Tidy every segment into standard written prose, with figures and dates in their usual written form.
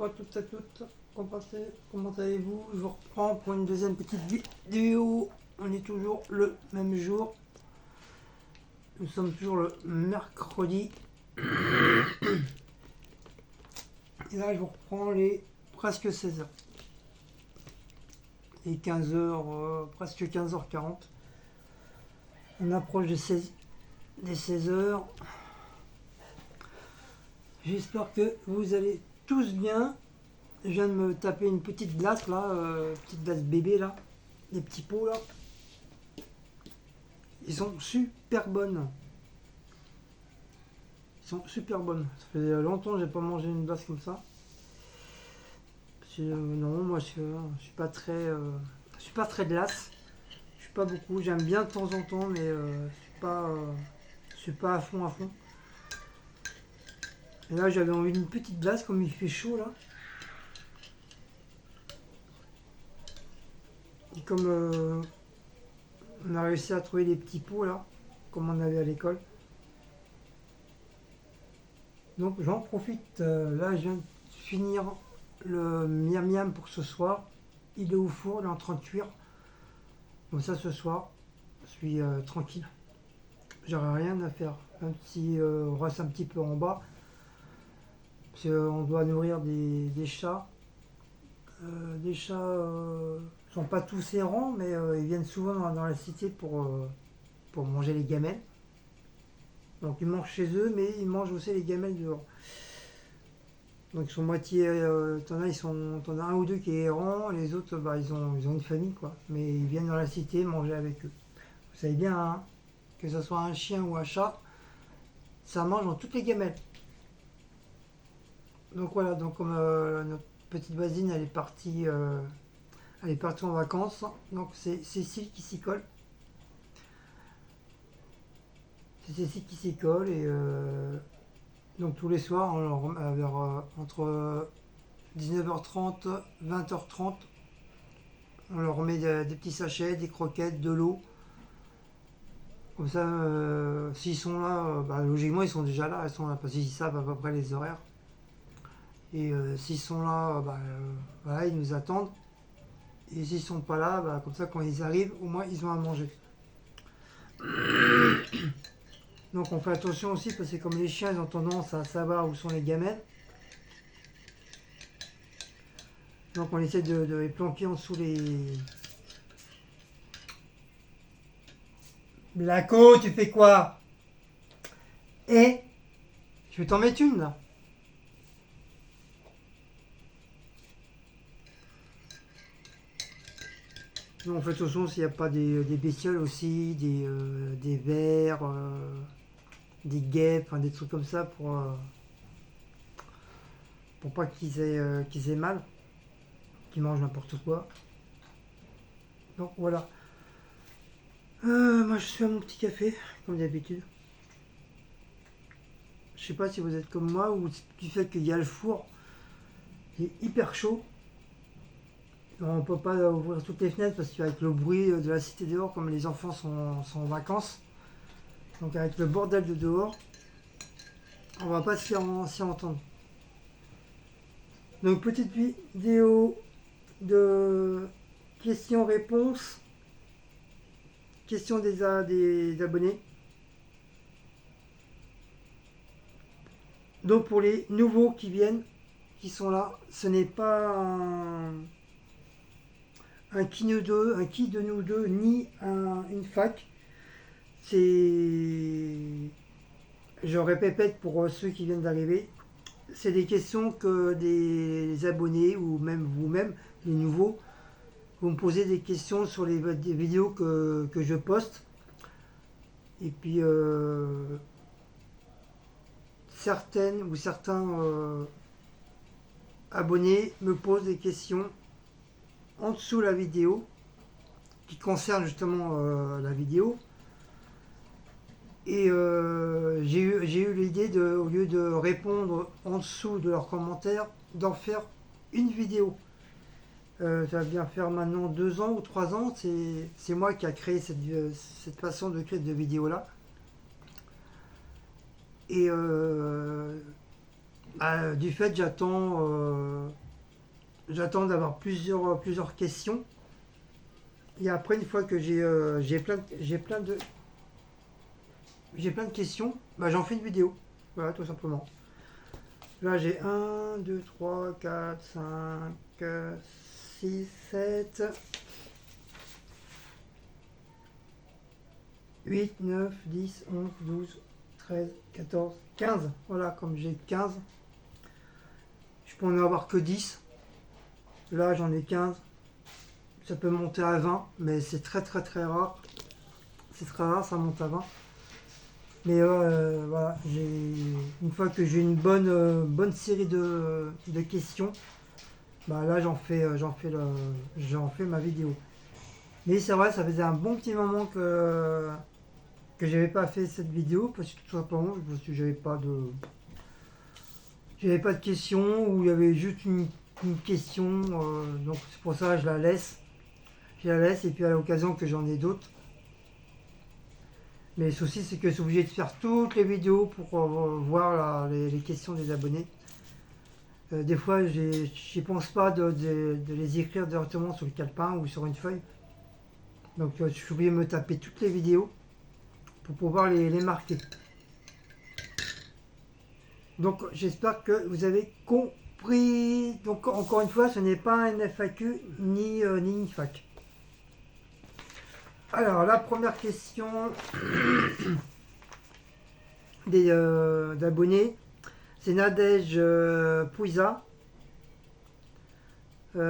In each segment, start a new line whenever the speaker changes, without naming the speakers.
bonjour à toutes et à toutes. Comment allez-vous? Je vous reprends pour une deuxième petite vidéo. On est toujours le même jour. Nous sommes toujours le mercredi. Et là, je vous reprends les presque 16 heures. Les 15 heures, presque 15h40. On approche des 16 heures. J'espère que vous allez tous bien. Je viens de me taper une petite glace là, petite glace bébé là, des petits pots là. Ils sont super bonnes. Ils sont super bonnes. Ça fait longtemps que j'ai pas mangé une glace comme ça. Non, moi je suis pas très, glace. Je suis pas beaucoup. J'aime bien de temps en temps, mais je suis pas à fond à fond. Et là j'avais envie d'une petite glace comme il fait chaud là. Et comme on a réussi à trouver des petits pots là, comme on avait à l'école. Donc j'en profite, là je viens de finir le miam miam pour ce soir. Il est au four, il est en train de cuire. Comme ça ce soir, je suis tranquille. J'aurai rien à faire. Même si on reste un petit peu en bas. Parce qu'on doit nourrir des chats. Des chats sont pas tous errants, mais ils viennent souvent dans la cité pour manger les gamelles. Donc ils mangent chez eux, mais ils mangent aussi les gamelles dehors. Donc ils sont moitié, t'en as un ou deux qui est errant, les autres ils ont une famille quoi. Mais ils viennent dans la cité manger avec eux. Vous savez bien, hein, que ce soit un chien ou un chat, ça mange dans toutes les gamelles. Donc voilà, donc comme notre petite voisine elle est partie en vacances, donc c'est Cécile qui s'y colle. C'est Cécile qui s'y colle et donc tous les soirs, entre 19h30, 20h30, on leur remet des petits sachets, des croquettes, de l'eau. Comme ça, s'ils sont là, logiquement ils sont déjà là, ils sont là parce qu'ils savent à peu près les horaires. Et s'ils sont là, voilà, ils nous attendent. Et s'ils sont pas là, comme ça quand ils arrivent, au moins ils ont à manger. Donc on fait attention aussi parce que comme les chiens ils ont tendance à savoir où sont les gamelles. Donc on essaie de les planquer en dessous les... Blaco, tu fais quoi? Eh, je vais t'en mettre une là. Donc on fait attention s'il n'y a pas des bestioles aussi, des vers, des guêpes, enfin, des trucs comme ça pour pas qu'ils aient mal, qu'ils mangent n'importe quoi. Donc voilà. Moi je suis à mon petit café, comme d'habitude. Je sais pas si vous êtes comme moi ou du fait qu'il y a le four, il est hyper chaud. On ne peut pas ouvrir toutes les fenêtres parce qu'avec le bruit de la cité dehors, comme les enfants sont en vacances, donc avec le bordel de dehors, on va pas s'y entendre. Donc petite vidéo de questions-réponses, questions des abonnés. Donc pour les nouveaux qui viennent, qui sont là, ce n'est pas un qui de nous deux, ni une fac. Je répète pour ceux qui viennent d'arriver, c'est des questions que des abonnés ou même vous-même, les nouveaux, vous me posez des questions sur des vidéos que je poste. Et puis certaines ou certains abonnés me posent des questions en dessous de la vidéo qui concernent justement la vidéo. Et j'ai eu l'idée au lieu de répondre en dessous de leurs commentaires, d'en faire une vidéo. Ça va bien faire maintenant 2 ans ou 3 ans. C'est moi qui a créé cette façon de créer de vidéo là. Et Du fait, j'attends d'avoir plusieurs questions. Et après, une fois que j'ai plein de questions, bah, j'en fais une vidéo. Voilà, tout simplement. Là, j'ai 1, 2, 3, 4, 5, 6, 7, 8, 9, 10, 11, 12, 13, 14, 15. Voilà, comme j'ai 15, je peux en avoir que 10. Là, j'en ai 15. Ça peut monter à 20, mais c'est très très très rare. C'est très rare, ça monte à 20. Mais voilà, une fois que j'ai une bonne série de questions, bah là j'en fais ma vidéo. Mais c'est vrai, ça faisait un bon petit moment que j'avais pas fait cette vidéo parce que tout simplement parce que j'avais pas de questions ou il y avait juste une question, donc c'est pour ça que je la laisse. Je la laisse et puis à l'occasion que j'en ai d'autres. Mais le souci, c'est que je suis obligé de faire toutes les vidéos pour voir les questions des abonnés. Des fois, j'y pense pas de les écrire directement sur le calepin ou sur une feuille. Donc, je suis obligé de me taper toutes les vidéos pour pouvoir les marquer. Donc, j'espère que vous avez compris. Donc, encore une fois, ce n'est pas un FAQ ni une FAQ. Alors, la première question d'abonnés, c'est Nadège Pouiza. Elle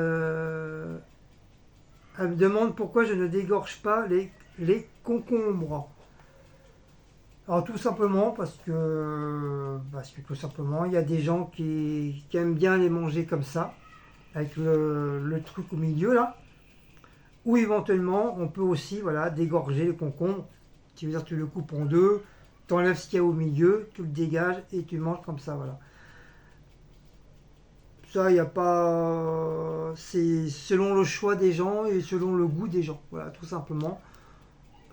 me demande pourquoi je ne dégorge pas les concombres. Alors tout simplement parce que tout simplement il y a des gens qui aiment bien les manger comme ça, avec le truc au milieu là. Ou éventuellement on peut aussi voilà, dégorger le concombre. Tu veux dire tu le coupes en deux, tu enlèves ce qu'il y a au milieu, tu le dégages et tu manges comme ça voilà. Ça, il n'y a pas. C'est selon le choix des gens et selon le goût des gens. Voilà, tout simplement.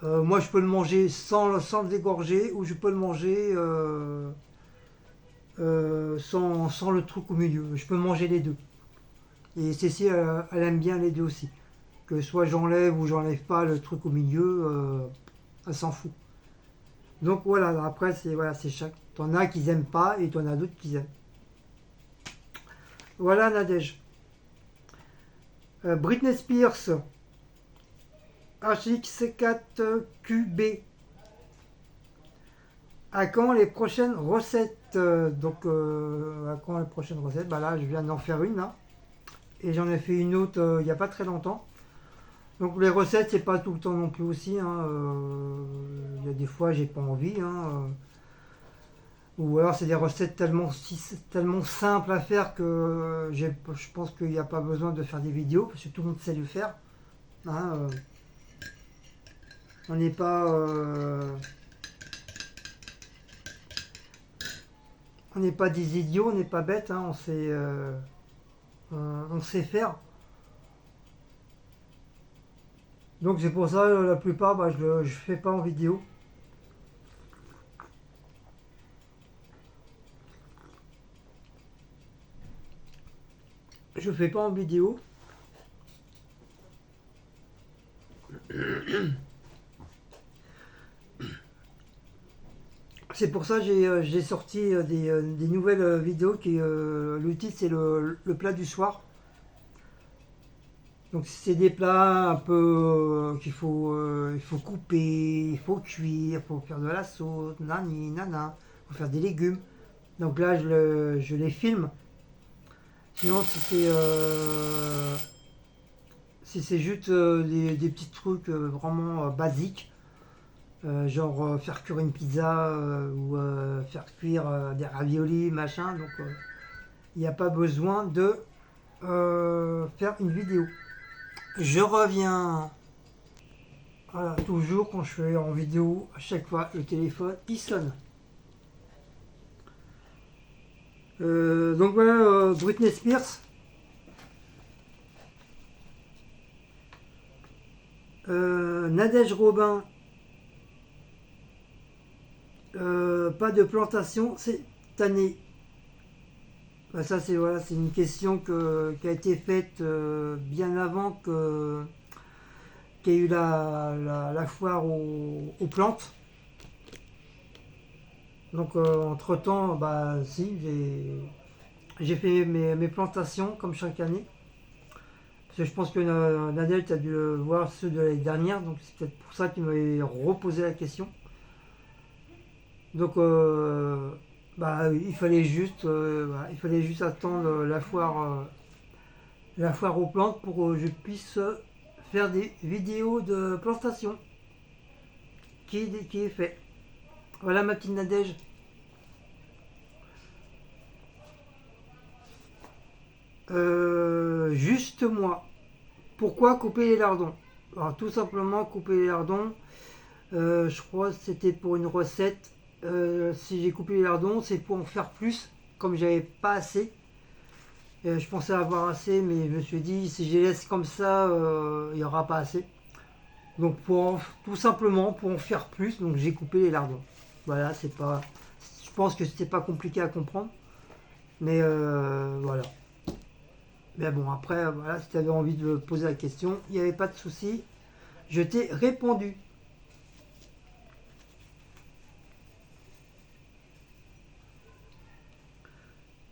Moi, je peux le manger sans le dégorger ou je peux le manger sans le truc au milieu. Je peux manger les deux. Et Cécile, elle aime bien les deux aussi. Que soit j'enlève ou j'enlève pas le truc au milieu, elle s'en fout. Donc voilà, après, c'est chaque. T'en as qui n'aiment pas et t'en as d'autres qui aiment. Voilà, Nadège. Britney Spears, HX4QB. À quand les prochaines recettes Donc, à quand les prochaines recettes Bah là, je viens d'en faire une là. Et j'en ai fait une autre il n'y a pas très longtemps. Donc, les recettes, c'est pas tout le temps non plus aussi. Hein, il y a des fois, j'ai pas envie. Ou alors, c'est des recettes tellement simples à faire que je pense qu'il n'y a pas besoin de faire des vidéos parce que tout le monde sait le faire. Hein, on n'est pas. On n'est pas des idiots, on n'est pas bêtes, hein, on sait faire. Donc c'est pour ça la plupart bah, je fais pas en vidéo. Je fais pas en vidéo. C'est pour ça que j'ai sorti des nouvelles vidéos qui le titre c'est le plat du soir. Donc c'est des plats un peu il faut couper, il faut cuire, il faut faire de la sauce, nani, nana, il faut faire des légumes. Donc là je les filme. Sinon si c'est juste des petits trucs vraiment basiques, genre faire cuire une pizza ou faire cuire des raviolis, machin, donc il n'y a pas besoin de faire une vidéo. Je reviens. Voilà, toujours quand je fais en vidéo, à chaque fois le téléphone il sonne. Donc voilà, Britney Spears. Nadège Robin. Pas de plantation cette année. Bah ça c'est voilà, c'est une question qui a été faite bien avant qu'il y ait eu la foire aux plantes. Donc entre-temps, bah si, j'ai fait mes plantations comme chaque année. Parce que je pense que Nadel, tu as dû voir ceux de l'année dernière, donc c'est peut-être pour ça qu'il m'avait reposé la question. Donc bah, il fallait juste attendre la foire aux plantes pour que je puisse faire des vidéos de plantation qui est fait. Voilà ma petite Nadège. Juste moi. Pourquoi couper les lardons? Alors tout simplement couper les lardons. Je crois que c'était pour une recette. Si j'ai coupé les lardons, c'est pour en faire plus. Comme j'avais pas assez. Je pensais avoir assez, mais je me suis dit si je les laisse comme ça, il n'y aura pas assez. Donc tout simplement pour en faire plus, donc j'ai coupé les lardons. Voilà, c'est pas. Je pense que c'était pas compliqué à comprendre. Mais voilà. Mais bon, après, voilà, si tu avais envie de me poser la question, il n'y avait pas de souci. Je t'ai répondu.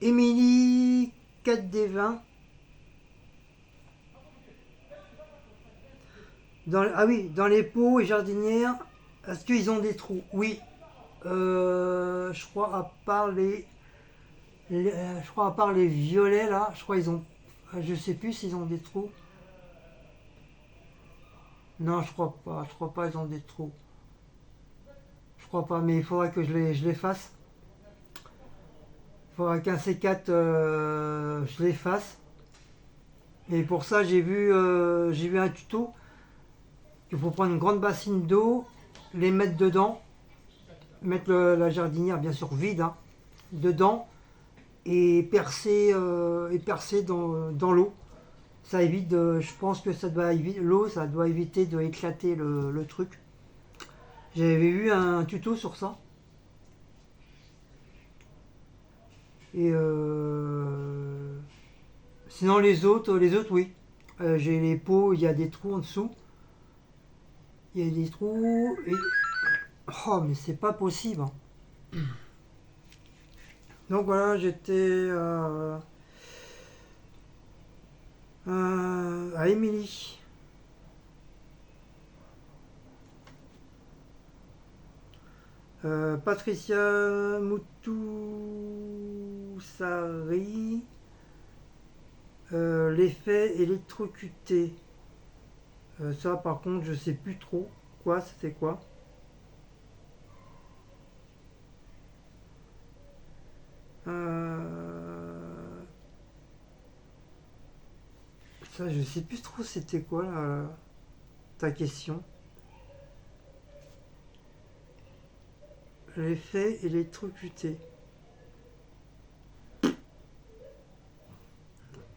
Émilie 4D20. Ah oui, dans les pots et jardinières, est-ce qu'ils ont des trous? Oui. Je crois à part je crois à part les violets là, je crois ils ont. Je sais plus s'ils ont des trous. Non, je crois pas. Je crois pas ils ont des trous. Je crois pas, mais il faudrait que je les fasse. Il faudra qu'un C4 je les fasse. Et pour ça, j'ai vu un tuto. Il faut prendre une grande bassine d'eau, les mettre dedans, mettre la jardinière bien sûr vide hein, dedans et percer dans l'eau. Ça évite, je pense que ça doit éviter l'eau, ça doit éviter d'éclater le truc. J'avais vu un tuto sur ça. Et sinon les autres oui. J'ai les pots, il y a des trous en dessous. Il y a des trous et oh mais c'est pas possible. Hein. Donc voilà, j'étais à Émilie. Patricia Moutoussari. L'effet électrocuté. Ça par contre je sais plus trop. Quoi, c'était quoi? Euh, Ça je sais plus trop c'était quoi ta question. L'effet électrocuté.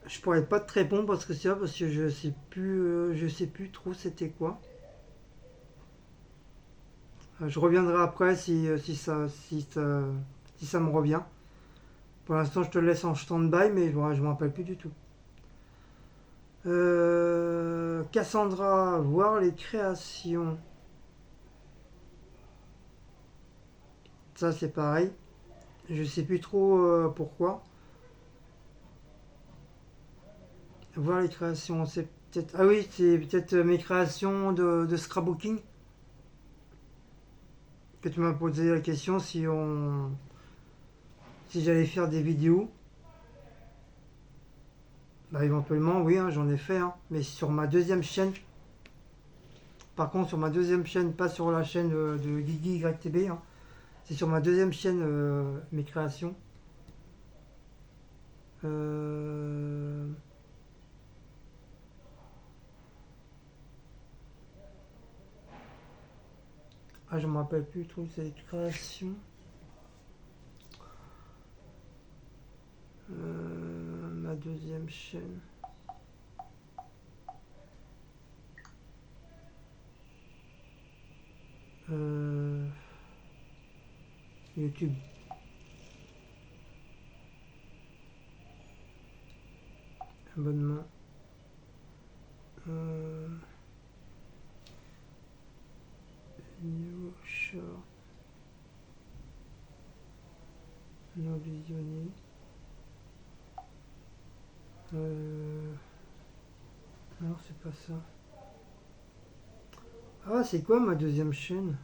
Je pourrais pas te répondre parce que c'est parce que je sais plus trop c'était quoi. Je reviendrai après si ça me revient. Pour l'instant, je te laisse en stand-by, mais je me rappelle plus du tout. Cassandra, voir les créations. Ça, c'est pareil. Je sais plus trop pourquoi. Voir les créations, c'est peut-être. Ah oui, c'est peut-être mes créations de scrapbooking. Que tu m'as posé la question si j'allais faire des vidéos. Bah éventuellement, oui, hein, j'en ai fait, hein, mais sur ma deuxième chaîne. Par contre, sur ma deuxième chaîne, pas sur la chaîne de Guigui YTB, hein, c'est sur ma deuxième chaîne mes créations. Euh, Ah, je me rappelle plus trop, c'est les créations. Ma deuxième chaîne. Euh, YouTube. abonnement. Vidéo short. Non visionné. Non, c'est pas ça. Ah, c'est quoi ma deuxième chaîne?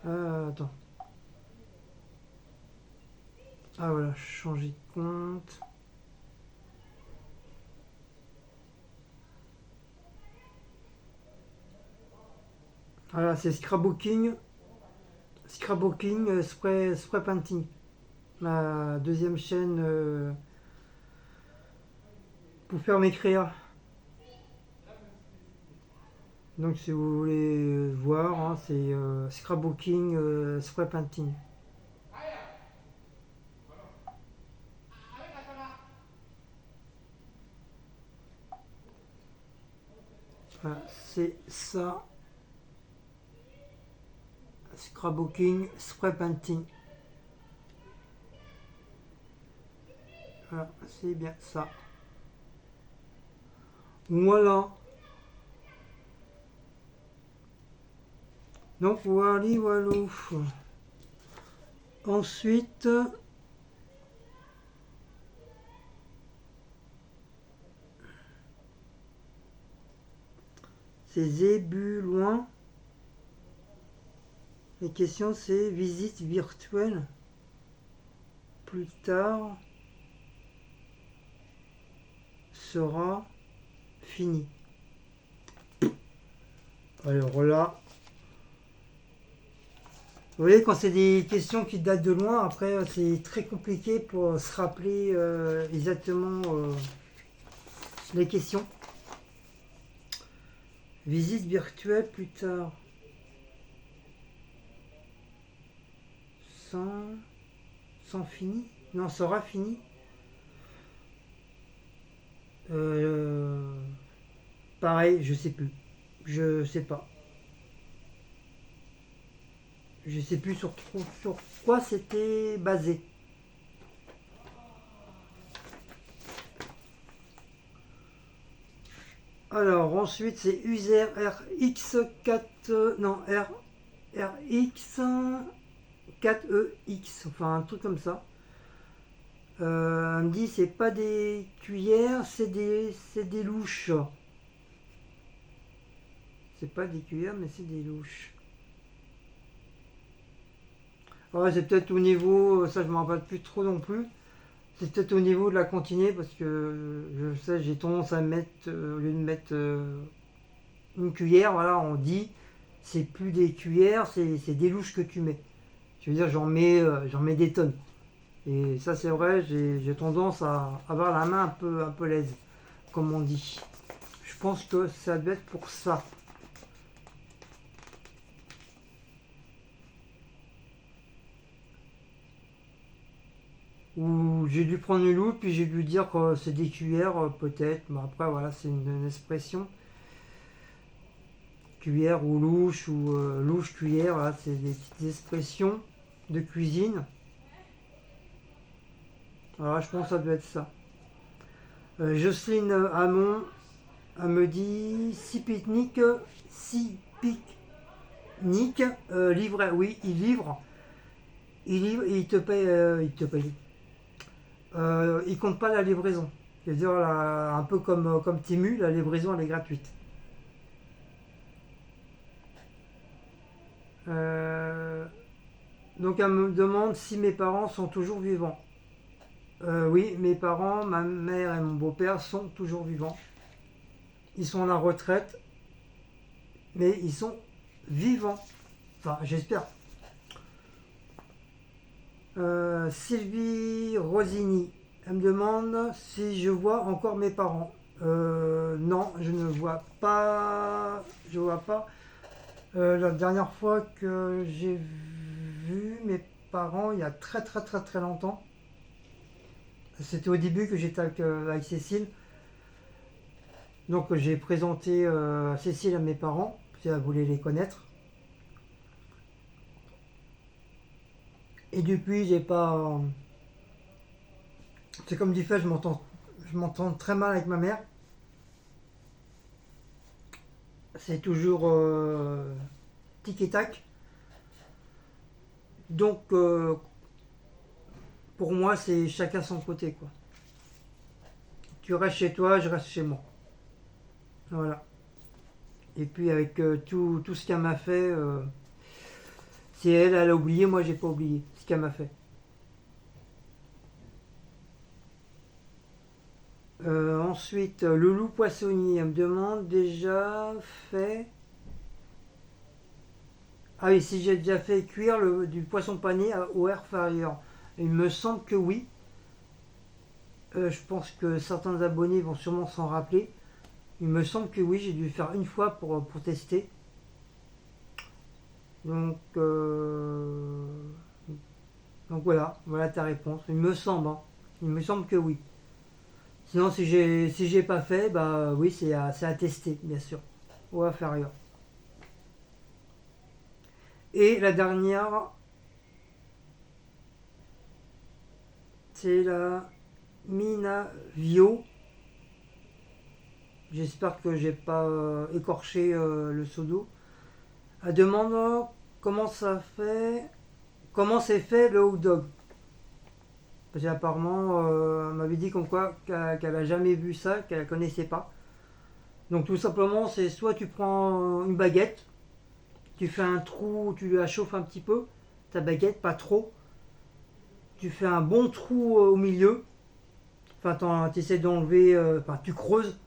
Attends. Ah voilà, changer de compte. Voilà, c'est scrapbooking. Scrapbooking, spray painting. Ma deuxième chaîne pour faire mes créas. Donc si vous voulez voir, hein, c'est scrapbooking, spray painting. Voilà, c'est ça. Scrapbooking, spray painting. Voilà, c'est bien ça. Voilà. Donc voilà, voilà. Ensuite, c'est Zébulon. La question c'est visite virtuelle. Plus tard sera fini. Alors là, vous voyez, quand c'est des questions qui datent de loin, après c'est très compliqué pour se rappeler exactement les questions. Visite virtuelle plus tard. Sans fini? Non, sera fini. Pareil, je sais plus. Je sais pas. Je sais plus sur quoi c'était basé. Alors ensuite c'est user RX4 non RX 4EX, enfin un truc comme ça. Elle me dit c'est pas des cuillères, c'est des louches. C'est pas des cuillères mais c'est des louches. Ouais, c'est peut-être au niveau, ça je me rappelle plus trop non plus. C'est peut-être au niveau de la continée parce que je sais, j'ai tendance à mettre, au lieu de mettre une cuillère, voilà, on dit c'est plus des cuillères, c'est des louches que tu mets. Je veux dire, j'en mets des tonnes. Et ça, c'est vrai, j'ai tendance à avoir la main un peu lèse, comme on dit. Je pense que ça doit être pour ça. Ou j'ai dû prendre une loupe, puis j'ai dû dire que c'est des cuillères, peut-être. Mais après, voilà, c'est une expression. Cuillère ou louche, cuillère, voilà, c'est des petites expressions de cuisine. Alors, je pense que ça doit être ça. Jocelyne Hamon, elle me dit si pique-nique, livret, oui, il livre. Il livre et il te paye. Il compte pas la livraison. C'est-à-dire, un peu comme Timu, la livraison elle est gratuite. Donc elle me demande si mes parents sont toujours vivants. Oui, mes parents, ma mère et mon beau-père sont toujours vivants. Ils sont à la retraite, mais ils sont vivants. Enfin, j'espère. Sylvie Rosini, elle me demande si je vois encore mes parents. Non, je ne vois pas. Je vois pas. La dernière fois que j'ai vu mes parents, il y a très très très très longtemps. C'était au début que j'étais avec Cécile. Donc j'ai présenté Cécile à mes parents, si elle voulait les connaître. Et depuis, j'ai pas. C'est comme du fait, je m'entends très mal avec ma mère. C'est toujours tic et tac. Donc, pour moi, c'est chacun son côté, quoi. Tu restes chez toi, je reste chez moi. Voilà. Et puis, avec tout ce qu'elle m'a fait, si elle a oublié, moi, j'ai pas oublié ce qu'elle m'a fait. Ensuite, le loup poissonnier, elle me demande déjà fait. Ah oui, si j'ai déjà fait cuire du poisson pané au air fryer. Il me semble que oui. Je pense que certains abonnés vont sûrement s'en rappeler. Il me semble que oui, j'ai dû le faire une fois pour tester. Donc, donc voilà ta réponse. Il me semble, hein. Il me semble que oui. Sinon, si j'ai pas fait, bah oui, c'est à tester, bien sûr. Au air fryer. Et la dernière, c'est la Minavio. J'espère que j'ai pas écorché le pseudo. Elle demande comment ça fait, comment c'est fait le hot dog. Parce qu'apparemment, elle m'avait dit comme quoi qu'elle a jamais vu ça, qu'elle ne connaissait pas. Donc tout simplement, c'est soit tu prends une baguette, tu fais un trou, tu la chauffes un petit peu, ta baguette, pas trop. Tu fais un bon trou au milieu. Enfin, tu essaies d'enlever, enfin tu creuses,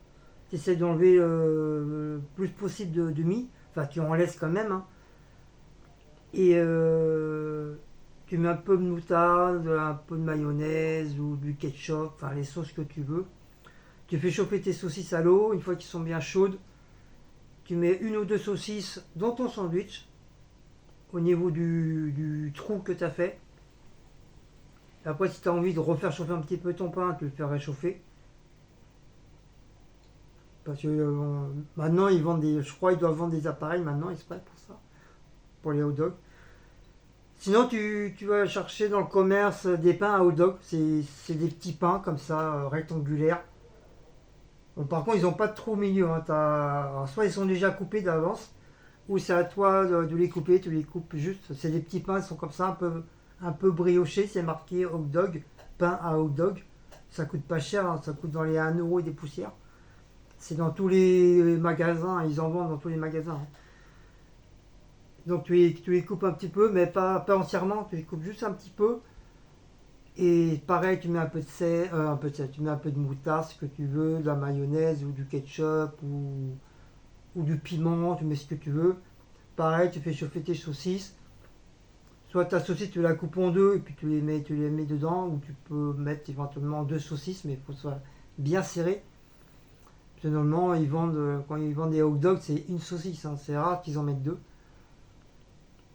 tu essaies d'enlever le plus possible de mie. Enfin, tu en laisses quand même, hein. Et tu mets un peu de moutarde, un peu de mayonnaise ou du ketchup, enfin les sauces que tu veux. Tu fais chauffer tes saucisses à l'eau, une fois qu'elles sont bien chaudes, tu mets une ou deux saucisses dans ton sandwich, au niveau du trou que tu as fait. Après, si tu as envie de refaire chauffer un petit peu ton pain, tu le fais réchauffer. Parce que maintenant, ils vendent je crois qu'ils doivent vendre des appareils maintenant, exprès pour ça, pour les hot dogs. Sinon, tu vas chercher dans le commerce des pains à hot dog. C'est des petits pains comme ça, rectangulaires. Bon, par contre, ils n'ont pas de trou au milieu, hein. Alors, soit ils sont déjà coupés d'avance, ou c'est à toi de les couper. Tu les coupes juste. C'est des petits pains, ils sont comme ça, un peu briochés. C'est marqué hot dog, pain à hot dog. Ça coûte pas cher, hein. Ça coûte dans les 1 € et des poussières. C'est dans tous les magasins, ils en vendent dans tous les magasins, hein. Donc tu les coupes un petit peu, mais pas entièrement, tu les coupes juste un petit peu. Et pareil, tu mets un peu de sel, tu mets un peu de moutarde, ce que tu veux, de la mayonnaise ou du ketchup ou du piment, tu mets ce que tu veux. Pareil, tu fais chauffer tes saucisses. Soit ta saucisse, tu la coupes en deux et puis tu les mets dedans, ou tu peux mettre éventuellement deux saucisses, mais il faut que ce soit bien serré. Parce que normalement, quand ils vendent des hot dogs, c'est une saucisse, hein. C'est rare qu'ils en mettent deux.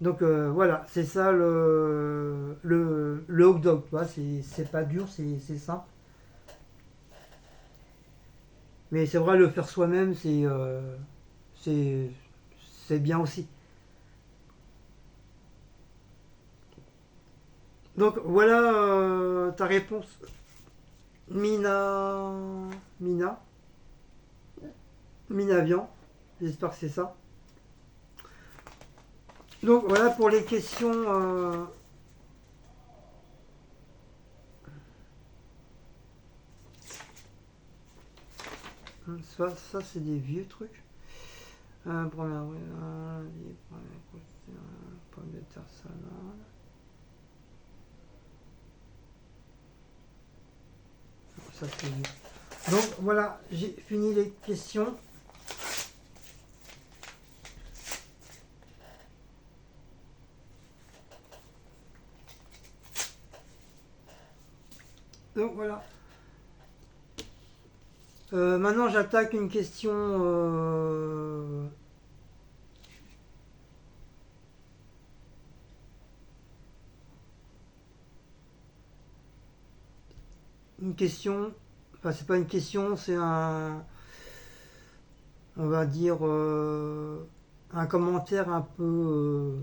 Donc voilà, c'est ça le hot dog, tu vois, c'est pas dur, c'est simple. Mais c'est vrai, le faire soi-même, c'est, c'est bien aussi. Donc voilà ta réponse, Mina, Mina, Minavian, j'espère que c'est ça. Donc voilà pour les questions. Ça c'est des vieux trucs. Première, pomme de terre salade. Ça c'est vieux. Donc voilà, j'ai fini les questions. Donc voilà. Maintenant j'attaque une question. Une question. Enfin, c'est pas une question, c'est on va dire, un commentaire un peu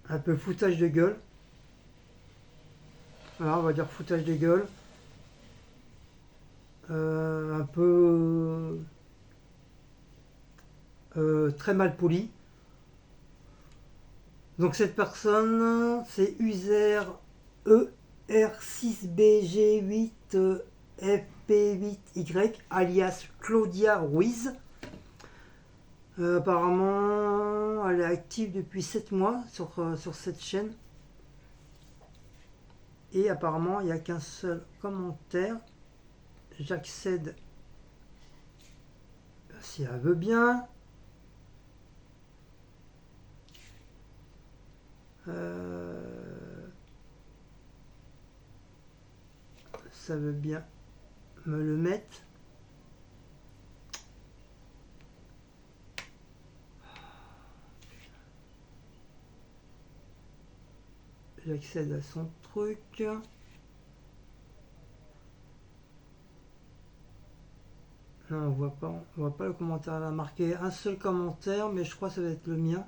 un peu foutage de gueule. Voilà, on va dire foutage de gueule. Un peu très mal poli. Donc cette personne, c'est user ER6BG8FP8Y, alias Claudia Ruiz. Apparemment, elle est active depuis 7 mois sur cette chaîne. Et apparemment, il n'y a qu'un seul commentaire. J'accède si elle veut bien. Ça veut bien me le mettre. J'accède à son truc. Non, on voit pas le commentaire. Elle a marqué un seul commentaire, mais je crois que ça va être le mien.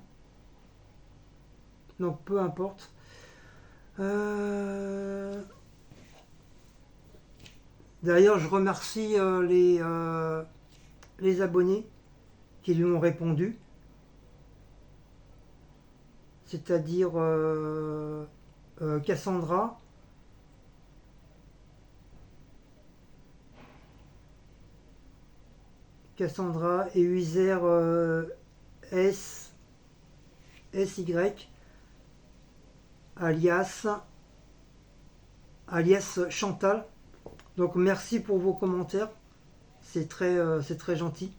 Donc peu importe. D'ailleurs, je remercie les abonnés qui lui ont répondu. C'est-à-dire Cassandra, et user SY, alias Chantal. Donc merci pour vos commentaires, c'est très gentil.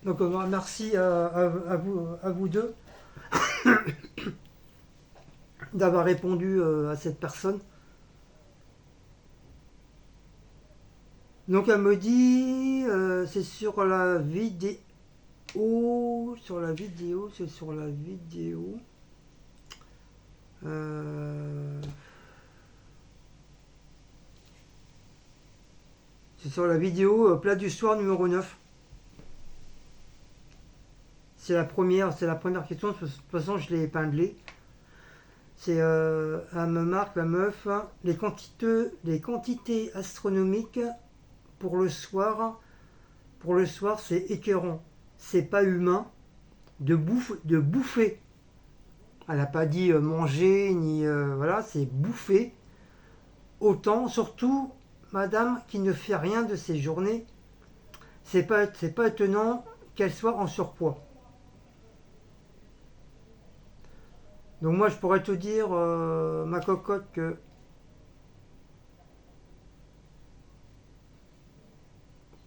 Donc merci à vous deux d'avoir répondu à cette personne. Donc elle me dit, c'est sur la vidéo, c'est sur la vidéo. C'est sur la vidéo plat du soir numéro 9. C'est la première question, de toute façon je l'ai épinglée. C'est elle me marque, la meuf, les quantités astronomiques pour le soir. Pour le soir, c'est écœurant. C'est pas humain de bouffer. Elle n'a pas dit manger, ni voilà, c'est bouffer. Autant, surtout, madame qui ne fait rien de ses journées, c'est pas étonnant qu'elle soit en surpoids. Donc moi je pourrais te dire, ma cocotte, que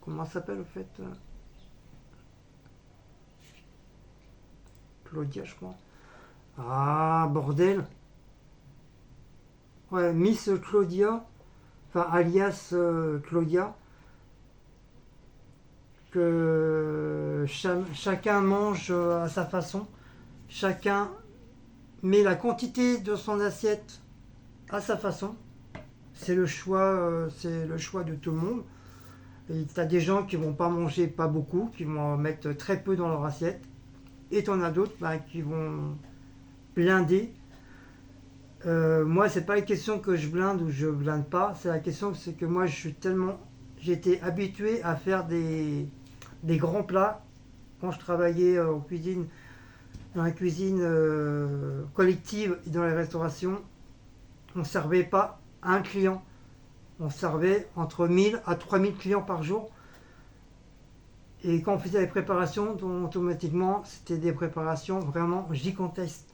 comment ça s'appelle au fait, Claudia je crois. Ah bordel. Ouais, Miss Claudia, enfin alias Claudia, que chacun mange à sa façon, chacun met la quantité de son assiette à sa façon. C'est le choix de tout le monde. Et tu as des gens qui vont pas manger pas beaucoup, qui vont mettre très peu dans leur assiette. Et tu en as d'autres qui vont blinder. Moi, c'est pas la question que je blinde ou je blinde pas. C'est la question, c'est que moi, j'ai été habitué à faire des grands plats quand je travaillais en cuisine, dans la cuisine collective et dans les restaurations. On ne servait pas un client. On servait entre 1000 à 3000 clients par jour. Et quand on faisait les préparations, automatiquement, c'était des préparations vraiment gigantesques.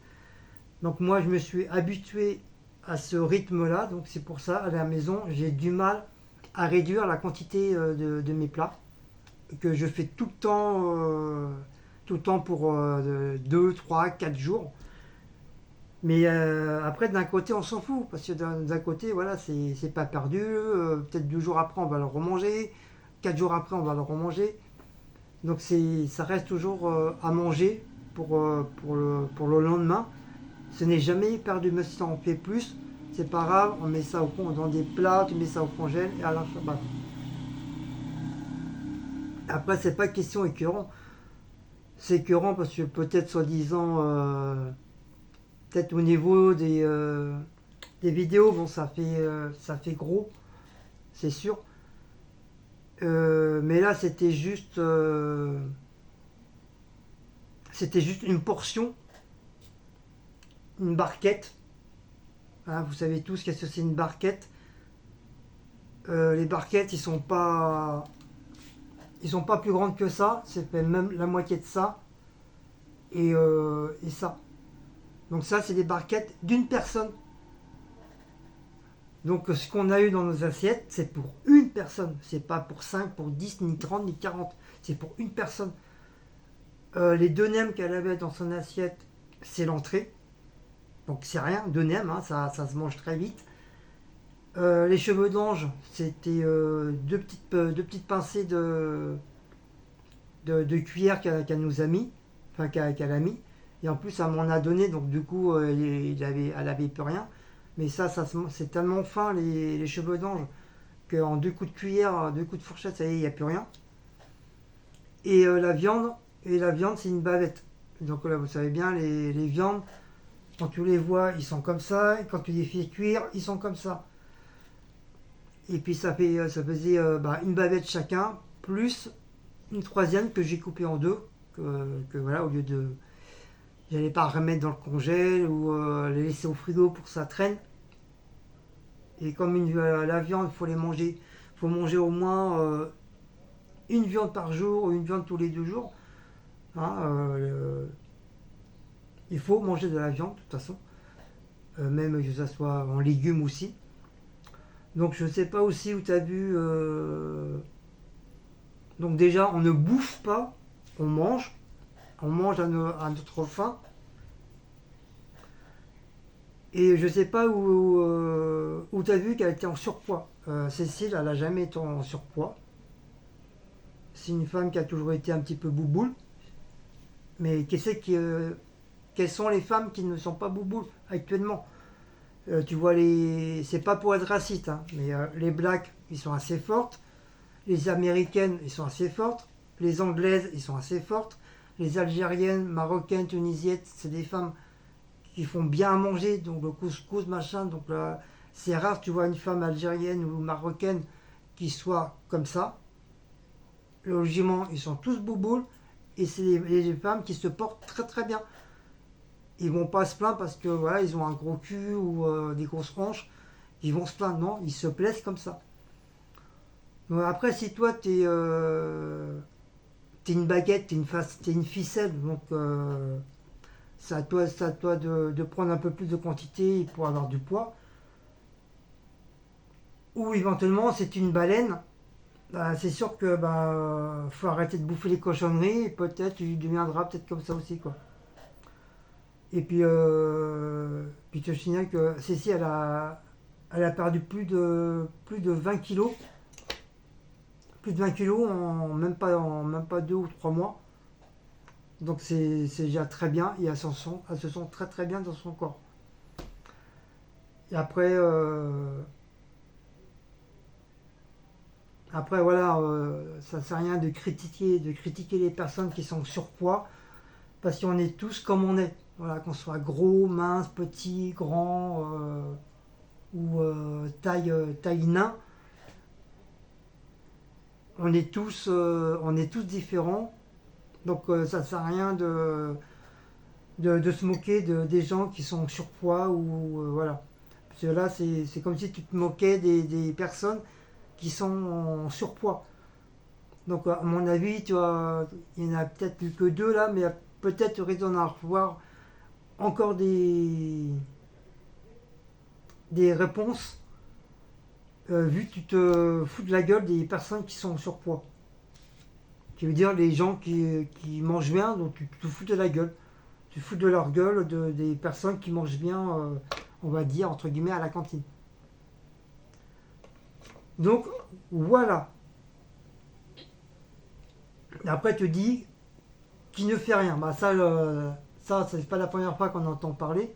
Donc moi, je me suis habitué à ce rythme-là. Donc c'est pour ça, à la maison, j'ai du mal à réduire la quantité de mes plats. Que je fais tout le temps pour 2, 3, 4 jours. Mais après, d'un côté, on s'en fout, parce que d'un côté, voilà, c'est pas perdu. Peut-être 2 jours après, on va le remanger. 4 jours après, on va le remanger. Donc ça reste toujours à manger pour le lendemain. Ce n'est jamais perdu, mais si on fait plus, c'est pas grave, on met ça dans des plats, tu mets ça au congèle et à la fin, bah. Après, c'est pas question écœurant. C'est écœurant parce que peut-être soi-disant, peut-être au niveau des vidéos, bon, ça fait gros, c'est sûr. Mais là, c'était juste une portion, une barquette. Hein, vous savez tous qu'est-ce que c'est une barquette. Les barquettes, ils sont pas plus grandes que ça. C'est même la moitié de ça et ça. Donc ça, c'est des barquettes d'une personne. Donc ce qu'on a eu dans nos assiettes, c'est pour une personne. C'est pas pour 5, pour 10, ni 30, ni 40. C'est pour une personne. Les 2 nems qu'elle avait dans son assiette, c'est l'entrée. Donc c'est rien, 2 nems, hein, ça se mange très vite. Les cheveux d'ange, c'était 2 petites pincées de cuillère qu'elle nous a mis, enfin qu'elle a mis. Et en plus, elle m'en a donné, donc du coup, elle avait plus rien. Mais c'est tellement fin, les cheveux d'ange, qu'en 2 coups de cuillère, 2 coups de fourchette, ça y est, il n'y a plus rien. Et la viande, c'est une bavette. Donc là, vous savez bien, les viandes, quand tu les vois, ils sont comme ça. Et quand tu les fais cuire, ils sont comme ça. Et puis ça faisait une bavette chacun, plus une troisième que j'ai coupée en deux. Que voilà, au lieu de. J'allais pas remettre dans le congèle ou les laisser au frigo pour que ça traîne. Et comme la viande, faut manger au moins une viande par jour ou une viande tous les 2 jours. Hein, il faut manger de la viande de toute façon, même que ça soit en légumes aussi. Donc je sais pas aussi où tu as vu. Donc déjà, on ne bouffe pas, on mange. On mange à notre faim. Et je sais pas où tu as vu qu'elle était en surpoids. Cécile, elle n'a jamais été en surpoids. C'est une femme qui a toujours été un petit peu bouboule. Mais quelles sont les femmes qui ne sont pas bouboules actuellement? Tu vois, c'est pas pour être raciste, hein, mais les blacks, ils sont assez fortes. Les américaines, ils sont assez fortes. Les anglaises, ils sont assez fortes. Les algériennes, marocaines, tunisiennes, c'est des femmes qui font bien à manger, donc le couscous, machin. Donc là, c'est rare, tu vois, une femme algérienne ou marocaine qui soit comme ça. Logiquement, ils sont tous bouboules. Et c'est les femmes qui se portent très très bien. Ils vont pas se plaindre parce que voilà, ils ont un gros cul ou des grosses hanches. Ils vont se plaindre, non, ils se plaisent comme ça. Donc après, si toi t'es une baguette, t'es une ficelle, donc c'est à toi de prendre un peu plus de quantité pour avoir du poids. Ou éventuellement, c'est une baleine, bah, c'est sûr que faut arrêter de bouffer les cochonneries et peut-être tu deviendras peut-être comme ça aussi quoi. Et puis je te signale que Cécile elle a perdu plus de 20 kilos. Plus de 20 kilos en même pas 2 ou 3 mois. Donc c'est déjà très bien et elle se sent très très bien dans son corps. Et après voilà, ça sert à rien de critiquer les personnes qui sont surpoids parce qu'on est tous comme on est. Voilà, qu'on soit gros, mince, petit, grand ou taille nain, on est tous différents. Donc ça ne sert à rien de se moquer des gens qui sont en surpoids ou voilà. Parce que là, c'est comme si tu te moquais des personnes qui sont en surpoids. Donc à mon avis, tu vois, il n'y en a peut-être plus que 2 là, mais peut-être tu risques d'en avoir encore des réponses vu que tu te fous de la gueule des personnes qui sont en surpoids. Qui veut dire les gens qui mangent bien, donc tu te fous de la gueule. Tu te fous de leur gueule des personnes qui mangent bien, on va dire, entre guillemets, à la cantine. Donc, voilà. Après, tu dis, qui ne fait rien. Bah, ça c'est pas la première fois qu'on entend parler.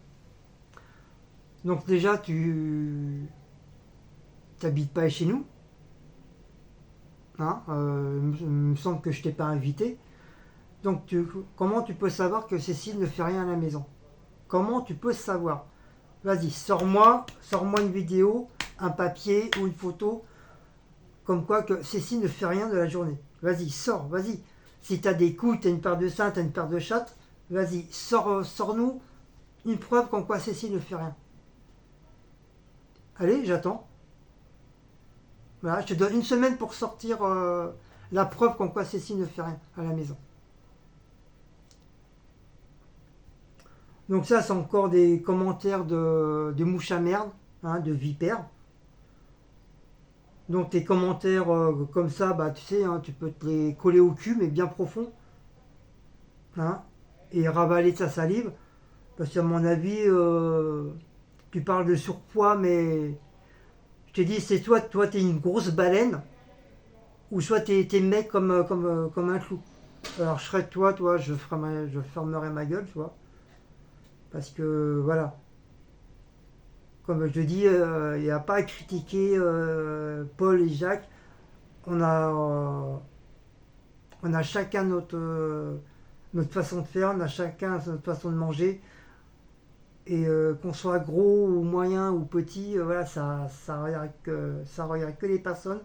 Donc déjà, tu n'habites pas chez nous. Hein, il me semble que je t'ai pas invité. Donc comment tu peux savoir que Cécile ne fait rien à la maison? Comment tu peux savoir? Vas-y, sors-moi une vidéo, un papier ou une photo, comme quoi que Cécile ne fait rien de la journée. Vas-y, sors, vas-y. Si t'as des couilles, t'as une paire de seins, t'as une paire de chattes, vas-y, sors-nous une preuve comme quoi Cécile ne fait rien. Allez, j'attends. Voilà, je te donne une semaine pour sortir la preuve comme quoi Cécile ne fait rien à la maison. Donc ça, c'est encore des commentaires de mouches à merde, hein, de vipères. Donc tes commentaires comme ça, bah tu sais, hein, tu peux te les coller au cul, mais bien profond, hein, et ravaler ta salive. Parce qu'à mon avis, tu parles de surpoids, mais je te dis, c'est toi t'es une grosse baleine, ou soit t'es mec comme un clou. Alors je serais toi, je fermerai ma gueule, tu vois. Parce que voilà, comme je te dis, il n'y a pas à critiquer Paul et Jacques. On a, euh, on a chacun notre façon de faire, on a chacun notre façon de manger. Et qu'on soit gros ou moyen ou petit, voilà, ça regarde que les personnes.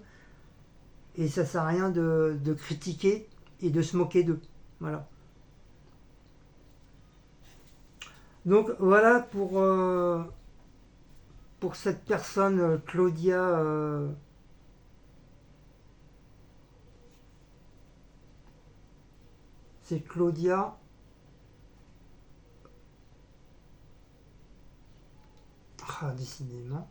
Et ça sert à rien de critiquer et de se moquer d'eux. Voilà. Donc voilà pour cette personne, Claudia. C'est Claudia. Ah, décidément.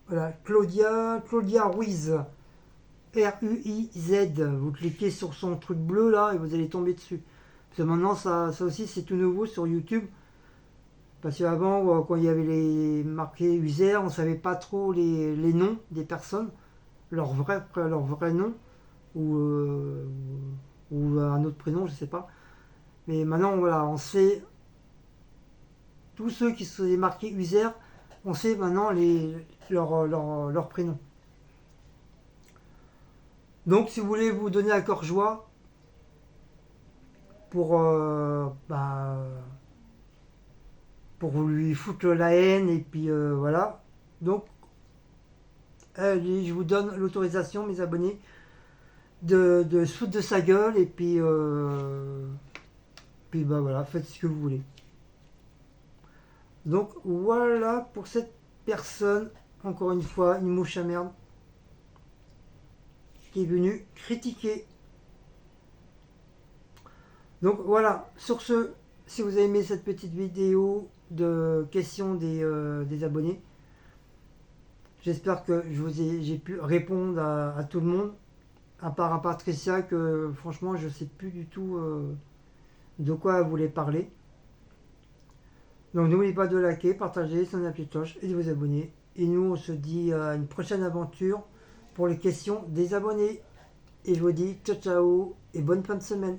Voilà, Claudia Ruiz. Ruiz. Vous cliquez sur son truc bleu là et vous allez tomber dessus. Parce que maintenant, ça aussi, c'est tout nouveau sur YouTube. Parce qu'avant, quand il y avait les marqués user, on ne savait pas trop les noms des personnes, leur vrai nom, ou, ou un autre prénom, je ne sais pas. Mais maintenant, voilà, on sait, tous ceux qui sont marqués user, on sait maintenant leur prénom. Donc, si vous voulez vous donner à cœur joie pour, pour lui foutre la haine, et puis voilà. Donc, allez, je vous donne l'autorisation, mes abonnés, de se foutre de sa gueule, et puis bah voilà, faites ce que vous voulez. Donc voilà pour cette personne, encore une fois, une mouche à merde, qui est venue critiquer. Donc voilà, sur ce, si vous avez aimé cette petite vidéo de questions des abonnés, j'espère que j'ai pu répondre à tout le monde, à part à Patricia, que franchement je sais plus du tout de quoi elle voulait parler. Donc n'oubliez pas de liker, partager, sonner la petite cloche et de vous abonner. Et nous on se dit à une prochaine aventure pour les questions des abonnés. Et je vous dis ciao ciao et bonne fin de semaine.